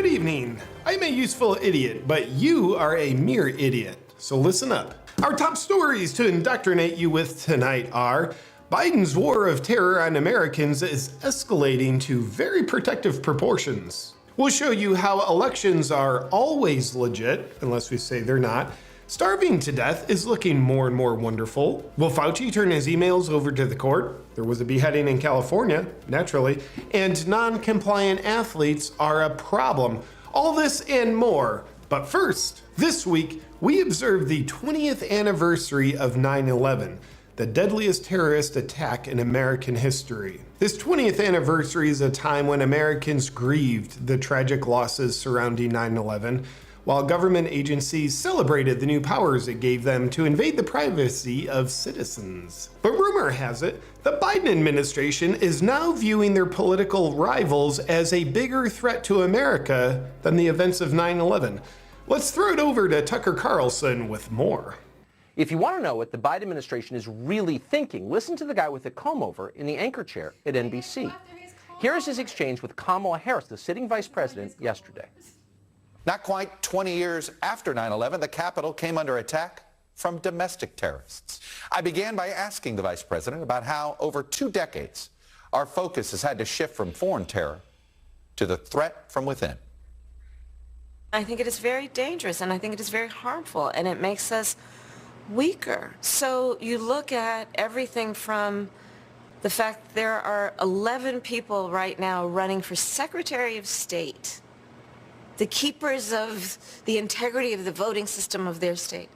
Good evening. I'm a useful idiot, but you are a mere idiot, so listen up. Our top stories to indoctrinate you with tonight are: Biden's war of terror on Americans is escalating to very protective proportions. We'll show you how elections are always legit, unless we say they're not. Starving to death is looking more and more wonderful. Will Fauci turn his emails over to the court? There was a beheading in California, naturally. And non-compliant athletes are a problem. All this and more. But first, this week, we observed the 20th anniversary of 9/11, the deadliest terrorist attack in American history. This 20th anniversary is a time when Americans grieved the tragic losses surrounding 9/11, while government agencies celebrated the new powers it gave them to invade the privacy of citizens. But rumor has it, the Biden administration is now viewing their political rivals as a bigger threat to America than the events of 9/11. Let's throw it over to Tucker Carlson with more. If you want to know what the Biden administration is really thinking, listen to the guy with the comb-over in the anchor chair at NBC. Here is his exchange with Kamala Harris, the sitting vice president, yesterday. Not quite 20 years after 9/11, the Capitol came under attack from domestic terrorists. I began by asking the vice president about how, over 2 decades, our focus has had to shift from foreign terror to the threat from within. I think it is very dangerous, and I think it is very harmful, and it makes us weaker. So you look at everything from the fact that there are 11 people right now running for Secretary of State, the keepers of the integrity of the voting system of their state,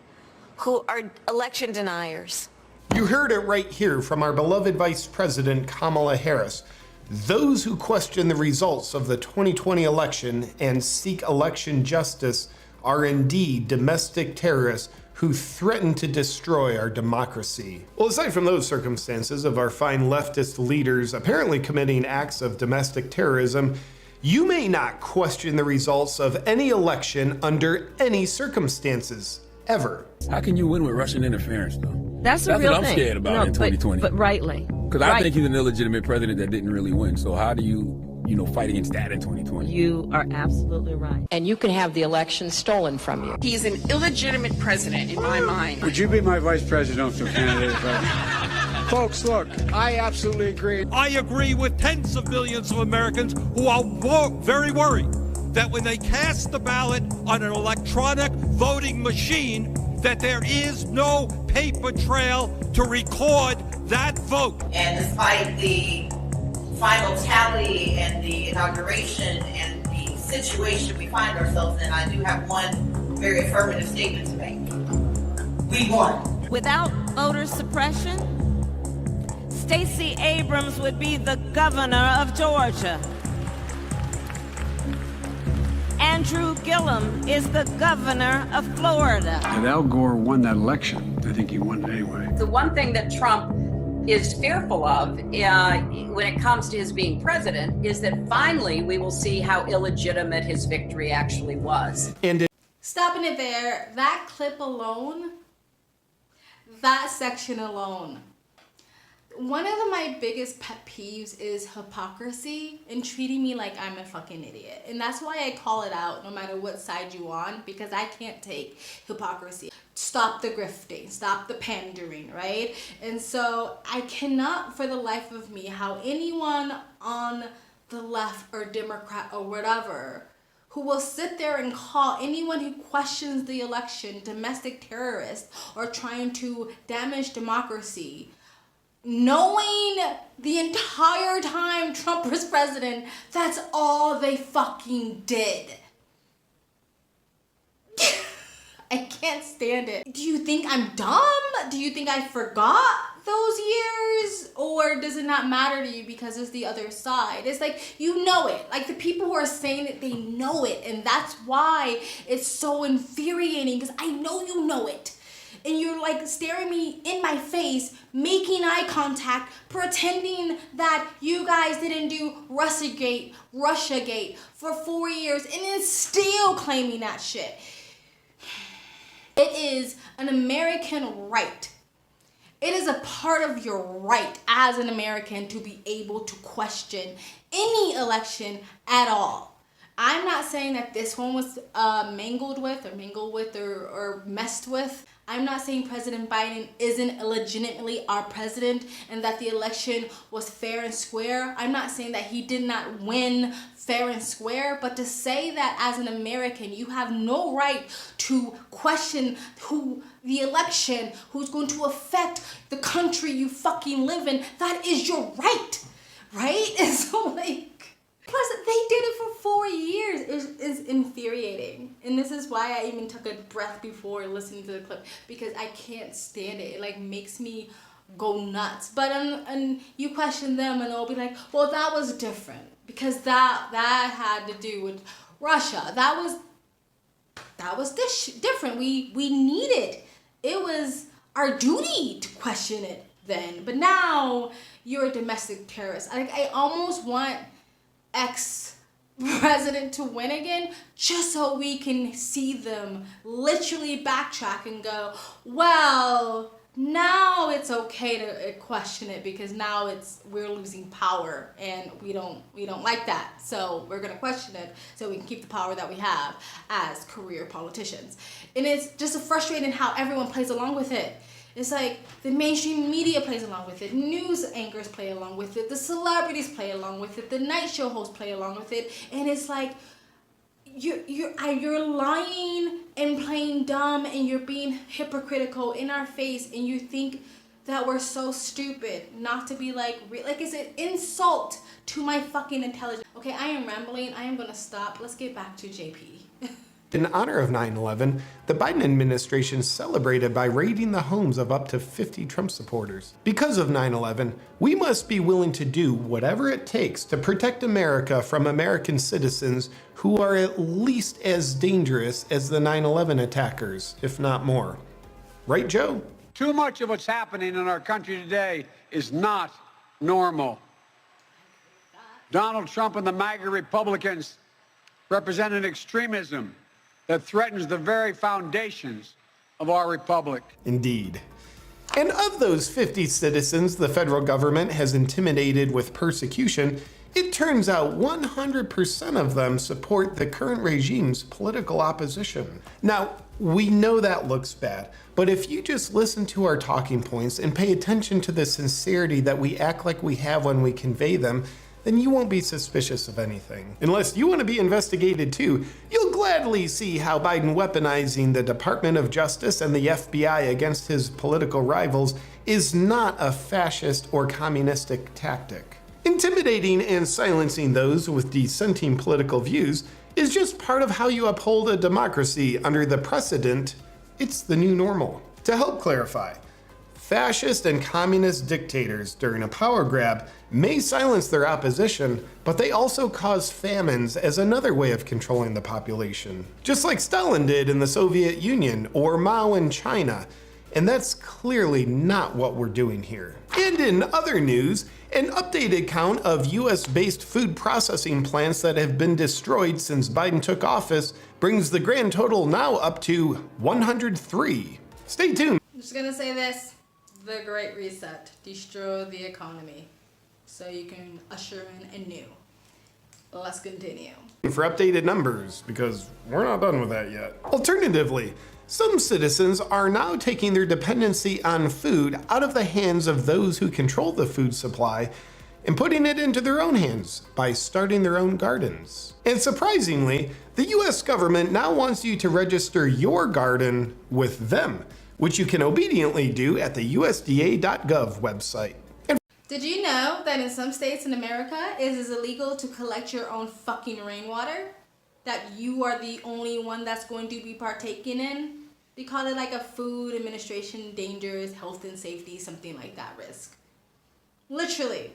who are election deniers. You heard it right here from our beloved Vice President Kamala Harris. Those who question the results of the 2020 election and seek election justice are indeed domestic terrorists who threaten to destroy our democracy. Well, aside from those circumstances of our fine leftist leaders apparently committing acts of domestic terrorism, you may not question the results of any election under any circumstances, ever. How can you win with Russian interference, though? That's a real thing. What I'm scared about in 2020. But rightly. Because I think he's an illegitimate president that didn't really win. So how do you fight against that in 2020? You are absolutely right. And you can have the election stolen from you. He's an illegitimate president in my mind. Would you be my vice presidential candidate? Folks, look, I absolutely agree. I agree with tens of millions of Americans who are very worried that when they cast the ballot on an electronic voting machine, that there is no paper trail to record that vote. And despite the final tally and the inauguration and the situation we find ourselves in, I do have one very affirmative statement to make. We won. Without voter suppression, Stacey Abrams would be the governor of Georgia. Andrew Gillum is the governor of Florida. If Al Gore won that election, I think he won it anyway. The one thing that Trump is fearful of when it comes to his being president is that finally we will see how illegitimate his victory actually was. Stopping it there, that clip alone, that section alone. One of my biggest pet peeves is hypocrisy and treating me like I'm a fucking idiot. And that's why I call it out no matter what side you on, because I can't take hypocrisy. Stop the grifting, stop the pandering, right? And so I cannot for the life of me how anyone on the left or Democrat or whatever who will sit there and call anyone who questions the election domestic terrorists or trying to damage democracy, knowing the entire time Trump was president, that's all they fucking did. I can't stand it. Do you think I'm dumb? Do you think I forgot those years? Or does it not matter to you because it's the other side? It's like, you know it. Like, the people who are saying it, they know it. And that's why it's so infuriating, because I know you know it. And you're like staring me in my face, making eye contact, pretending that you guys didn't do Russiagate for 4 years, and then still claiming that shit. It is an American right. It is a part of your right as an American to be able to question any election at all. I'm not saying that this one was mingled with or messed with. I'm not saying President Biden isn't legitimately our president and that the election was fair and square. I'm not saying that he did not win fair and square, but to say that as an American, you have no right to question the election, who's going to affect the country you fucking live in, that is your right, right? And so plus, they did it for 4 years. It's infuriating. And this is why I even took a breath before listening to the clip, because I can't stand it. It makes me go nuts. But and you question them and they'll be like, well, that was different because that had to do with Russia. That was different. We needed. It was our duty to question it then. But now you're a domestic terrorist. I almost want ex-president to win again just so we can see them literally backtrack and go, well, now it's okay to question it because now we're losing power and we don't like that, so we're gonna question it so we can keep the power that we have as career politicians. And it's just frustrating how everyone plays along with it. It's like the mainstream media plays along with it, news anchors play along with it, the celebrities play along with it, the night show hosts play along with it, and it's like you're lying and playing dumb and you're being hypocritical in our face, and you think that we're so stupid not to be like it's an insult to my fucking intelligence. Okay, I am rambling. I am gonna stop. Let's get back to JP. In honor of 9/11, the Biden administration celebrated by raiding the homes of up to 50 Trump supporters. Because of 9/11, we must be willing to do whatever it takes to protect America from American citizens who are at least as dangerous as the 9/11 attackers, if not more. Right, Joe? Too much of what's happening in our country today is not normal. Donald Trump and the MAGA Republicans represent an extremism that threatens the very foundations of our republic. Indeed. And of those 50 citizens the federal government has intimidated with persecution, it turns out 100% of them support the current regime's political opposition. Now, we know that looks bad, but if you just listen to our talking points and pay attention to the sincerity that we act like we have when we convey them, then you won't be suspicious of anything. Unless you want to be investigated too, you'll gladly see how Biden weaponizing the Department of Justice and the FBI against his political rivals is not a fascist or communistic tactic. Intimidating and silencing those with dissenting political views is just part of how you uphold a democracy under the precedent, it's the new normal. To help clarify, fascist and communist dictators during a power grab may silence their opposition, but they also cause famines as another way of controlling the population. Just like Stalin did in the Soviet Union or Mao in China. And that's clearly not what we're doing here. And in other news, an updated count of US-based food processing plants that have been destroyed since Biden took office brings the grand total now up to 103. Stay tuned. I'm just gonna say this. The Great Reset. Destroy the economy so you can usher in a new. Let's continue. For updated numbers, because we're not done with that yet. Alternatively, some citizens are now taking their dependency on food out of the hands of those who control the food supply and putting it into their own hands by starting their own gardens. And surprisingly, the US government now wants you to register your garden with them, which you can obediently do at the USDA.gov website. Did you know that in some states in America it is illegal to collect your own fucking rainwater? That you are the only one that's going to be partaking in? They call it like a Food Administration dangerous health and safety, something like that risk. Literally.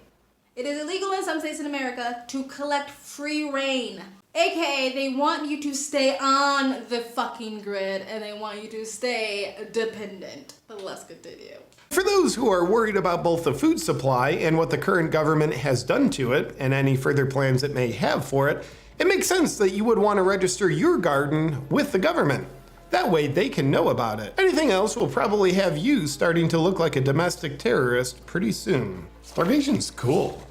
It is illegal in some states in America to collect free rain. AKA, they want you to stay on the fucking grid and they want you to stay dependent. But let's continue. For those who are worried about both the food supply and what the current government has done to it, and any further plans it may have for it, it makes sense that you would want to register your garden with the government. That way they can know about it. Anything else will probably have you starting to look like a domestic terrorist pretty soon. Starvation's cool.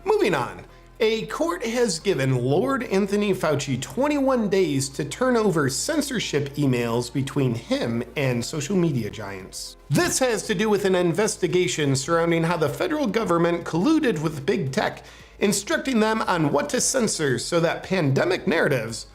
Moving on. A court has given Lord Anthony Fauci 21 days to turn over censorship emails between him and social media giants. This has to do with an investigation surrounding how the federal government colluded with big tech, instructing them on what to censor so that pandemic narratives,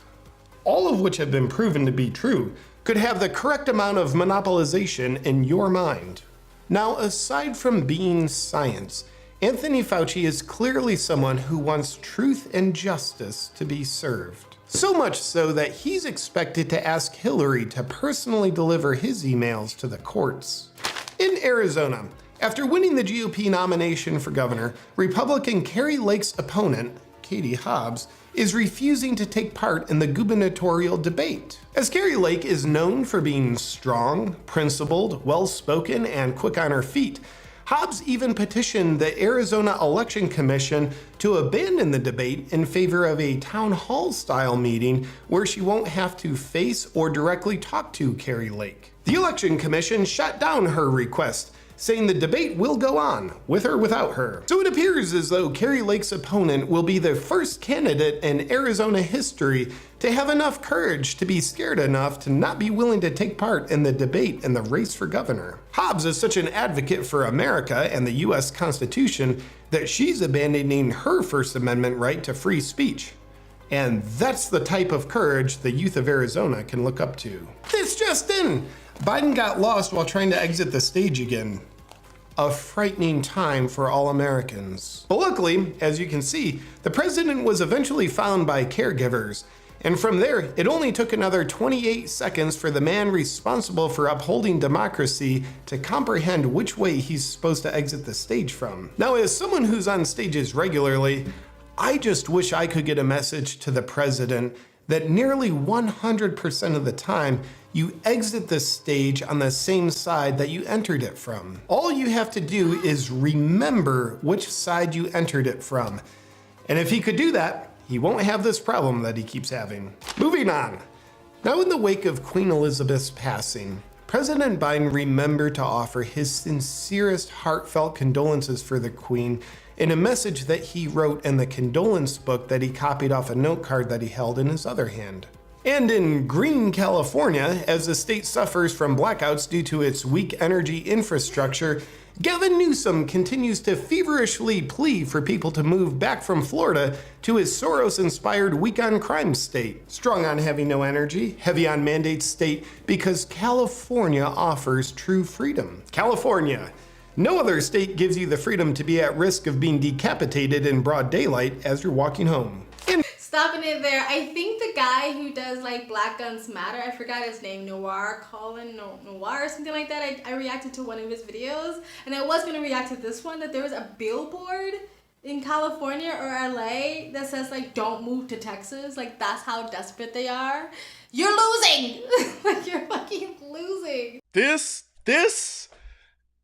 all of which have been proven to be true, could have the correct amount of monopolization in your mind. Now, aside from being science, Anthony Fauci is clearly someone who wants truth and justice to be served. So much so that he's expected to ask Hillary to personally deliver his emails to the courts. In Arizona, after winning the GOP nomination for governor, Republican Kari Lake's opponent, Katie Hobbs, is refusing to take part in the gubernatorial debate. As Kari Lake is known for being strong, principled, well-spoken, and quick on her feet, Hobbs even petitioned the Arizona Election Commission to abandon the debate in favor of a town hall-style meeting where she won't have to face or directly talk to Kari Lake. The Election Commission shut down her request, saying the debate will go on, with or without her. So it appears as though Kari Lake's opponent will be the first candidate in Arizona history to have enough courage to be scared enough to not be willing to take part in the debate in the race for governor. Hobbs is such an advocate for America and the US Constitution that she's abandoning her First Amendment right to free speech. And that's the type of courage the youth of Arizona can look up to. This just in! Biden got lost while trying to exit the stage again. A frightening time for all Americans. But luckily, as you can see, the president was eventually found by caregivers. And from there, it only took another 28 seconds for the man responsible for upholding democracy to comprehend which way he's supposed to exit the stage from. Now, as someone who's on stages regularly, I just wish I could get a message to the president that nearly 100% of the time, you exit the stage on the same side that you entered it from. All you have to do is remember which side you entered it from. And if he could do that, he won't have this problem that he keeps having. Moving on. Now, in the wake of Queen Elizabeth's passing, President Biden remembered to offer his sincerest heartfelt condolences for the Queen in a message that he wrote in the condolence book that he copied off a note card that he held in his other hand. And in green California, as the state suffers from blackouts due to its weak energy infrastructure, Gavin Newsom continues to feverishly plead for people to move back from Florida to his Soros-inspired weak on crime state. Strong on having no energy, heavy on mandates state, because California offers true freedom. California. No other state gives you the freedom to be at risk of being decapitated in broad daylight as you're walking home. Stopping it there, I think the guy who does like Black Guns Matter, I forgot his name, Noir or something like that. I reacted to one of his videos, and I was going to react to this one, that there was a billboard in California or LA that says like, don't move to Texas. Like, that's how desperate they are. You're losing! Like, you're fucking losing. This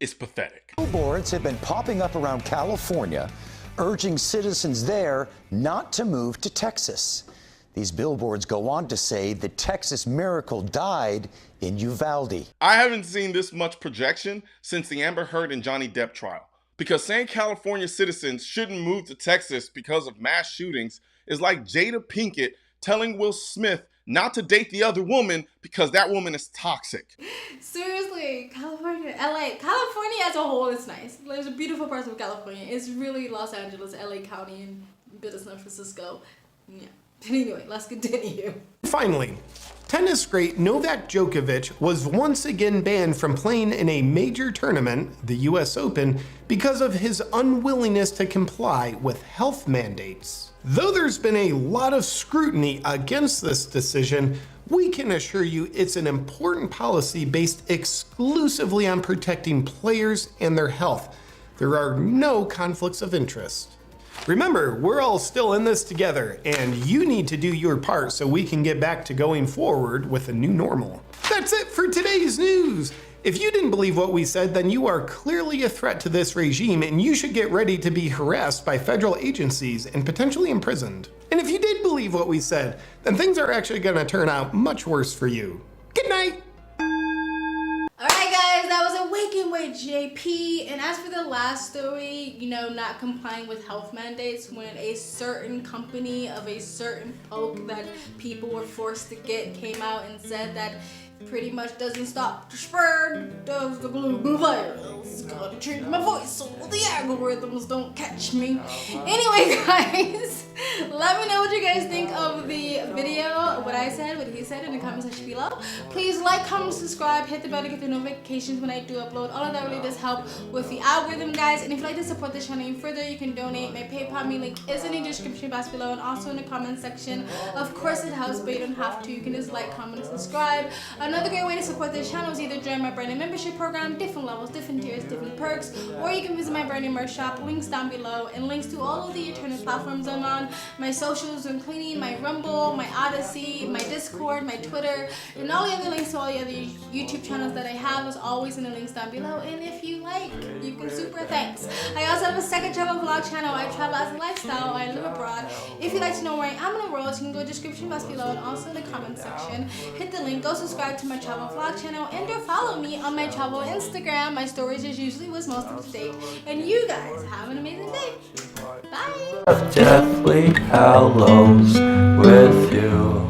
is pathetic. Billboards have been popping up around California, urging citizens there not to move to Texas. These billboards go on to say the Texas miracle died in Uvalde. I haven't seen this much projection since the Amber Heard and Johnny Depp trial. Because saying California citizens shouldn't move to Texas because of mass shootings is like Jada Pinkett telling Will Smith not to date the other woman because that woman is toxic. Seriously, California, LA, California as a whole is nice. There's a beautiful parts of California. It's really Los Angeles, LA County, and a bit of San Francisco. Yeah. Anyway, let's continue. Finally, tennis great Novak Djokovic was once again banned from playing in a major tournament, the US Open, because of his unwillingness to comply with health mandates. Though there's been a lot of scrutiny against this decision, we can assure you it's an important policy based exclusively on protecting players and their health. There are no conflicts of interest. Remember, we're all still in this together, and you need to do your part so we can get back to going forward with a new normal. That's it for today's news. If you didn't believe what we said, then you are clearly a threat to this regime, and you should get ready to be harassed by federal agencies and potentially imprisoned. And if you did believe what we said, then things are actually going to turn out much worse for you. Good night. All right, guys, that was a Awaken with JP. And as for the last story, you know, not complying with health mandates, when a certain company of a certain poke that people were forced to get came out and said that pretty much doesn't stop the spread of the global virus. Gotta change my voice so the algorithms don't catch me. Anyway, guys, let me know what you guys think of the video, what I said, what he said in the comment section below. Please like, comment, subscribe, hit the bell to get the notifications when I do upload. All of that really does help with the algorithm, guys. And if you'd like to support this channel even further, you can donate. My PayPal me link is in the description box below and also in the comment section. Of course, it helps, but you don't have to. You can just like, comment, and subscribe. Another great way to support this channel is either join my brand new membership program, different levels, different tiers, different perks, or you can visit my brand new merch shop, links down below, and links to all of the alternate platforms I'm on, my socials, including my Rumble, my Odyssey, my Discord, my Twitter, and all the other links to all the other YouTube channels that I have is always in the links down below. And if you like, you can super thanks. I also have a second travel vlog channel. I travel as a lifestyle. I live abroad. If you'd like to know where I am in the world, you can go to the description box below and also in the comment section. Hit the link, go subscribe to my travel vlog channel, and or follow me on my travel Instagram. My stories is usually what's most up to date. And you guys have an amazing day. Bye. Deathly hallows with you.